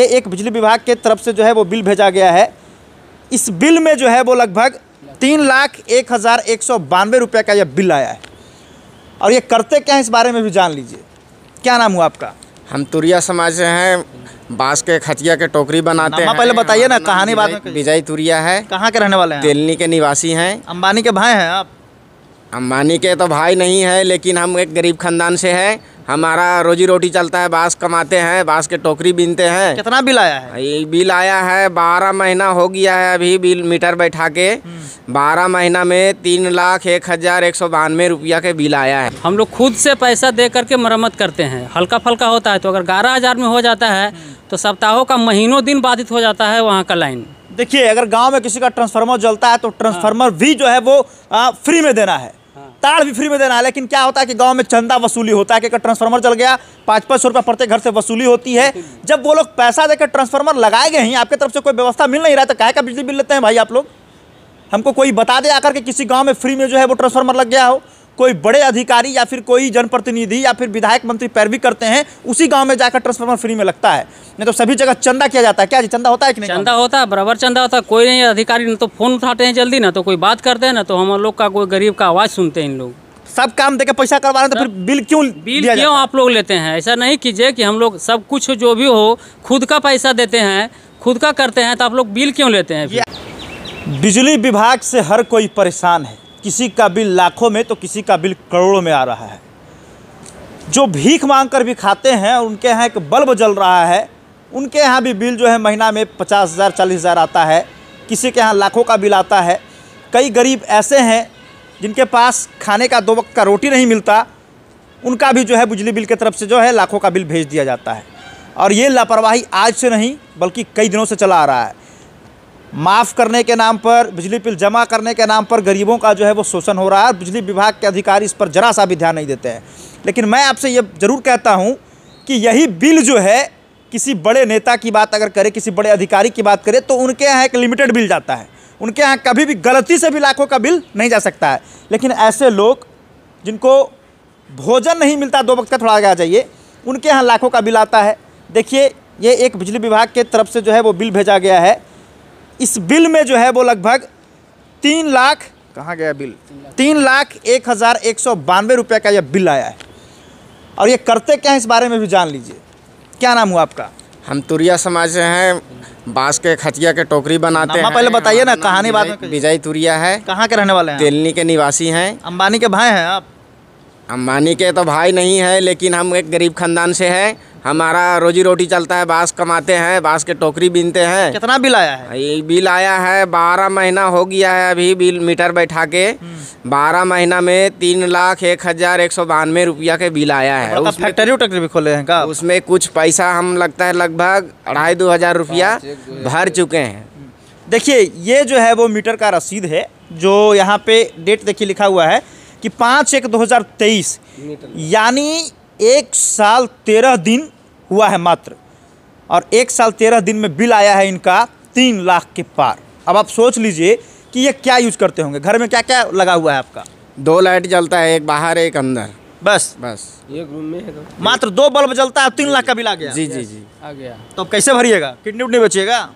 ये एक बिजली विभाग के तरफ से जो है वो बिल भेजा गया है। इस बिल में जो है वो लगभग 3,01,192 रुपये का यह बिल आया है। और ये करते क्या है इस बारे में भी जान लीजिए। क्या नाम हुआ आपका? हम तुरिया समाज से हैं, बांस के खटिया के टोकरी बनाते हैं। पहले बताइए ना, कहानी बाद में। विजय तुरिया है। कहाँ के रहने वाले हैं? तेलनी के निवासी हैं। अंबानी के भाई हैं आप? अंबानी के तो भाई नहीं है, लेकिन हम एक गरीब खानदान से हैं। हमारा रोजी रोटी चलता है, बांस कमाते हैं, बांस के टोकरी बीनते हैं। कितना बिल आया है? ये बिल आया है 12 महीना हो गया है अभी बिल मीटर बैठा के। 12 महीना में 3,01,192 रुपया के बिल आया है। हम लोग खुद से पैसा दे करके मरम्मत करते हैं। हल्का फल्का होता है तो अगर 11,000 में हो जाता है तो सप्ताहों का महीनों दिन बाधित हो जाता है वहाँ का लाइन। देखिए, अगर गांव में किसी का ट्रांसफार्मर जलता है तो ट्रांसफार्मर भी जो है वो फ्री में देना है, तार भी फ्री में देना है। लेकिन क्या होता है कि गांव में चंदा वसूली होता है कि अगर ट्रांसफार्मर जल गया 500 रुपये प्रत्येक घर से वसूली होती है। जब वो लोग पैसा देकर ट्रांसफार्मर लगाए गए हैं, आपके तरफ से कोई व्यवस्था मिल नहीं रहा है, तो काहे का बिजली बिल लेते हैं भाई आप लोग? हमको कोई बता दे आकर के किसी गांव में फ्री में जो है वो ट्रांसफार्मर लग गया हो। कोई बड़े अधिकारी या फिर कोई जनप्रतिनिधि या फिर विधायक मंत्री पैरवी करते हैं, उसी गांव में जाकर ट्रांसफार्मर फ्री में लगता है। नहीं तो सभी जगह चंदा किया जाता है। क्या जी चंदा होता है कि नहीं? चंदा होता है, बराबर चंदा होता है। कोई नहीं अधिकारी न तो फोन उठाते हैं जल्दी, ना तो कोई बात करते हैं, ना तो हम लोग का कोई गरीब का आवाज़ सुनते हैं। इन लोग सब काम देके पैसा करवा रहे हैं तो फिर बिल क्यों आप लोग लेते हैं? ऐसा नहीं कीजिए कि हम लोग सब कुछ जो भी हो खुद का पैसा देते हैं, खुद का करते हैं, तो आप लोग बिल क्यों लेते हैं? बिजली विभाग से हर कोई परेशान है। किसी का बिल लाखों में तो किसी का बिल करोड़ों में आ रहा है। जो भीख मांग कर भी खाते हैं और उनके यहाँ एक बल्ब जल रहा है, उनके यहाँ भी बिल जो है महीना में 50,000 40,000 आता है। किसी के यहाँ लाखों का बिल आता है। कई गरीब ऐसे हैं जिनके पास खाने का 2 वक्त का रोटी नहीं मिलता, उनका भी जो है बिजली बिल की तरफ से जो है लाखों का बिल भेज दिया जाता है। और ये लापरवाही आज से नहीं बल्कि कई दिनों से चला आ रहा है। माफ़ करने के नाम पर, बिजली बिल जमा करने के नाम पर गरीबों का जो है वो शोषण हो रहा है। बिजली विभाग के अधिकारी इस पर जरा सा भी ध्यान नहीं देते हैं। लेकिन मैं आपसे ये ज़रूर कहता हूँ कि यही बिल जो है किसी बड़े नेता की बात अगर करे, किसी बड़े अधिकारी की बात करे, तो उनके यहाँ एक लिमिटेड बिल जाता है। उनके यहाँ कभी भी गलती से भी लाखों का बिल नहीं जा सकता है। लेकिन ऐसे लोग जिनको भोजन नहीं मिलता 2 वक्त का, थोड़ा आगे आ जाइए, उनके यहाँ लाखों का बिल आता है। देखिए, ये एक बिजली विभाग के तरफ से जो है वो बिल भेजा गया है। इस बिल में जो है वो लगभग 3 लाख, कहाँ गया बिल, 3,01,192 रुपये का यह बिल आया है। और ये करते क्या है इस बारे में भी जान लीजिए। क्या नाम हुआ आपका? हम तुरिया समाज से हैं, बांस के खटिया के टोकरी बनाते हैं। पहले बताइए ना, कहानी बाद में। विजय तुरिया है। कहाँ के रहने वाले हैं? तेलनी के निवासी हैं। अंबानी के भाई हैं आप? अंबानी के तो भाई नहीं है, लेकिन हम एक गरीब खानदान से हैं। हमारा रोजी रोटी चलता है, बांस कमाते हैं, बांस के टोकरी बीनते हैं। कितना बिल आया है? ये बिल आया है 12 महीना हो गया है अभी बिल मीटर बैठा के। 12 महीना में 3,01,192 रुपया के बिल आया है। फैक्ट्री भी खोले हैं का? उसमें कुछ पैसा हम लगता है लगभग 2,500 2,000 रुपया भर चुके हैं। देखिए, ये जो है वो मीटर का रसीद है, जो यहाँ पे डेट देखिए लिखा हुआ है कि 5/1/2023, यानी 1 साल 13 दिन हुआ है मात्र। और 1 साल 13 दिन में बिल आया है इनका 3 लाख के पार। अब आप सोच लीजिए कि ये क्या यूज करते होंगे। घर में क्या क्या लगा हुआ है आपका? 2 लाइट जलता है, एक बाहर एक अंदर। बस एक रूम में है। मात्र 2 बल्ब जलता है, 3 लाख का बिल आ गया। जी जी जी आ गया। तो अब कैसे भरिएगा? किडनी उडनी बचिएगा?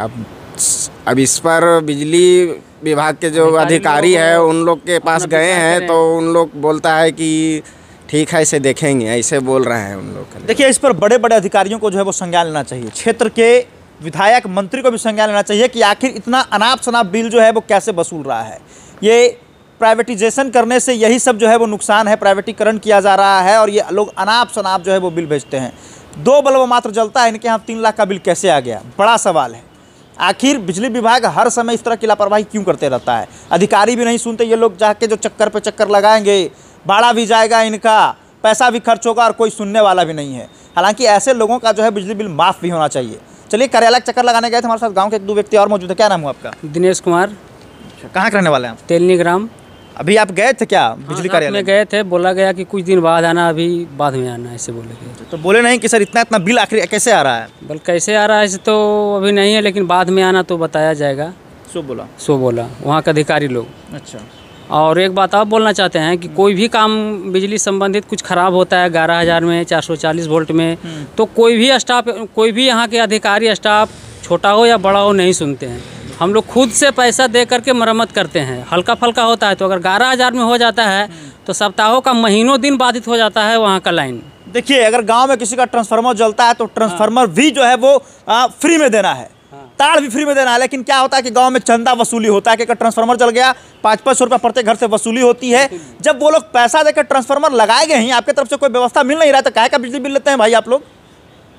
अब इस पर बिजली विभाग के जो अधिकारी है उन लोग के पास गए हैं, तो उन लोग बोलता है कि ठीक है इसे देखेंगे, ऐसे बोल रहे हैं उन लोग। देखिए, इस पर बड़े बड़े अधिकारियों को जो है वो संज्ञान लेना चाहिए। क्षेत्र के विधायक मंत्री को भी संज्ञान लेना चाहिए कि आखिर इतना अनाप शनाप बिल जो है वो कैसे वसूल रहा है। ये प्राइवेटाइजेशन करने से यही सब जो है वो नुकसान है। प्राइवेटीकरण किया जा रहा है और ये लोग अनाप शनाप जो है वो बिल भेजते हैं। 2 बल्ब मात्र जलता है, इनके यहाँ 3 लाख का बिल कैसे आ गया? बड़ा सवाल है। आखिर बिजली विभाग हर समय इस तरह की लापरवाही क्यों करते रहता है? अधिकारी भी नहीं सुनते। ये लोग जाके जो चक्कर पे चक्कर लगाएंगे, भाड़ा भी जाएगा इनका, पैसा भी खर्च होगा और कोई सुनने वाला भी नहीं है। हालांकि ऐसे लोगों का जो है बिजली बिल माफ़ भी होना चाहिए। चलिए, कार्यालय चक्कर लगाने गए थे, हमारे साथ गांव के 1-2 व्यक्ति और मौजूद है। क्या नाम हुआ आपका? दिनेश कुमार। कहाँ के रहने वाले हैं आप? तेलनी ग्राम। अभी आप गए थे क्या बिजली कार्यालय में? गए थे, बोला गया कि कुछ दिन बाद आना, अभी बाद में आना, ऐसे बोले गए। तो बोले नहीं कि सर इतना बिल आखिर कैसे आ रहा है? बल कैसे आ रहा है ऐसे तो अभी नहीं है, लेकिन बाद में आना तो बताया जाएगा। सो बोला वहाँ के अधिकारी लोग। अच्छा, और एक बात आप बोलना चाहते हैं कि कोई भी काम बिजली संबंधित कुछ ख़राब होता है 11,000 में 440 वोल्ट में, तो कोई भी स्टाफ, कोई भी यहाँ के अधिकारी स्टाफ छोटा हो या बड़ा हो नहीं सुनते हैं। हम लोग खुद से पैसा दे करके मरम्मत करते हैं। हल्का फल्का होता है तो अगर 11,000 में हो जाता है तो सप्ताहों का महीनों दिन बाधित हो जाता है वहाँ का लाइन। देखिए, अगर गांव में किसी का ट्रांसफार्मर जलता है तो ट्रांसफार्मर भी जो है वो फ्री में देना है, तार भी फ्री में देना है। लेकिन क्या होता है कि गांव में चंदा वसूली होता है कि अगर ट्रांसफार्मर जल गया 500 रुपये प्रत्येक घर से वसूली होती है। जब वो लोग पैसा देकर ट्रांसफार्मर लगाए गए हैं, आपकी तरफ से कोई व्यवस्था मिल नहीं रहा तो काहे का बिजली बिल लेते हैं भाई आप लोग?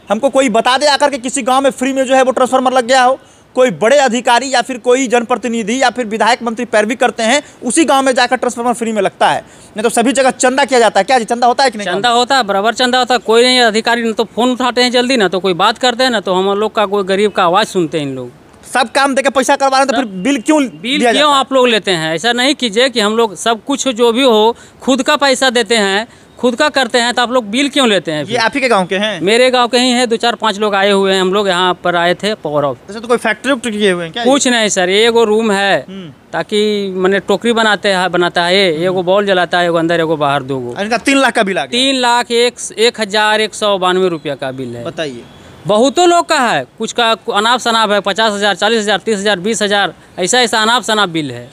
हमको कोई बता दे आकर के किसी गांव में फ्री में जो है वो ट्रांसफार्मर लग गया हो, कोई बड़े अधिकारी या फिर कोई जनप्रतिनिधि या फिर विधायक मंत्री पैरवी करते हैं, उसी गांव में जाकर ट्रांसफार्मर फ्री में लगता है। नहीं तो सभी जगह चंदा किया जाता है। क्या जी चंदा होता है कि नहीं? चंदा होता है, बराबर चंदा होता है। कोई नहीं अधिकारी न तो फ़ोन उठाते हैं जल्दी, ना तो कोई बात करते हैं, ना तो हम लोग का कोई गरीब का आवाज़ सुनते हैं। इन लोग सब काम देके पैसा करवा रहे हैं तो फिर बिल क्यों आप लोग लेते हैं? ऐसा नहीं कीजिए कि हम लोग सब कुछ जो भी हो खुद का पैसा देते हैं, खुद का करते हैं, तो आप लोग बिल क्यों लेते हैं? ये आप ही के गांव के हैं? मेरे गांव के ही हैं। 2-4-5 लोग आए हुए हैं। हम लोग यहाँ पर आए थे पावर ऑफ। तो कोई फैक्ट्री किए हुए हैं क्या? कुछ नहीं सर, एगो रूम है ताकि मैंने टोकरी बनाता है, एगो बॉल जलाता है, एगो अंदर एगो बाहर, 2 गो। इनका 3 लाख का बिल आ गया। 3,01,192 रुपया का बिल है। बताइए, बहुतों लोग का है, कुछ का अनाप शनाप है, 50,000, 40,000, 30,000, 20,000, ऐसा अनाप शनाप बिल है।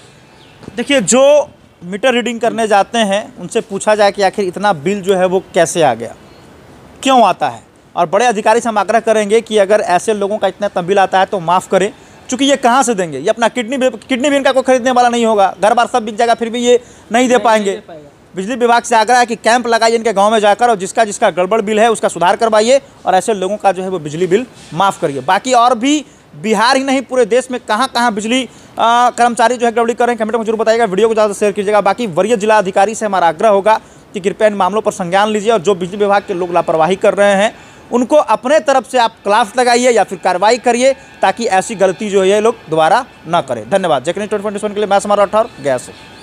देखिए, जो मीटर रीडिंग करने जाते हैं उनसे पूछा जाए कि आखिर इतना बिल जो है वो कैसे आ गया, क्यों आता है, और बड़े अधिकारी से हम आग्रह करेंगे कि अगर ऐसे लोगों का इतना बिल आता है तो माफ़ करें, क्योंकि ये कहाँ से देंगे? ये अपना किडनी भी इनका कोई खरीदने वाला नहीं होगा, घर बार सब बिक जाएगा, फिर भी ये नहीं दे पाएंगे। बिजली विभाग से आग्रह है कि कैंप लगाइए इनके गांव में जाकर और जिसका जिसका गड़बड़ बिल है उसका सुधार करवाइए और ऐसे लोगों का जो है वो बिजली बिल माफ़ करिए। बाकी और भी बिहार ही नहीं पूरे देश में कहाँ कहाँ बिजली कर्मचारी जो है गड़बड़ी कर रहे हैं, कमेंट में जरूर बताइएगा। वीडियो को ज़्यादा शेयर कीजिएगा। बाकी वरीय जिला अधिकारी से हमारा आग्रह होगा कि कृपया इन मामलों पर संज्ञान लीजिए और जो बिजली विभाग के लोग लापरवाही कर रहे हैं उनको अपने तरफ से आप क्लास लगाइए या फिर कार्रवाई करिए ताकि ऐसी गलती जो है ये लोग दोबारा ना करें। धन्यवाद। जेके न्यूज़ 24/7 के लिए मैं समारोह राठौर गया से।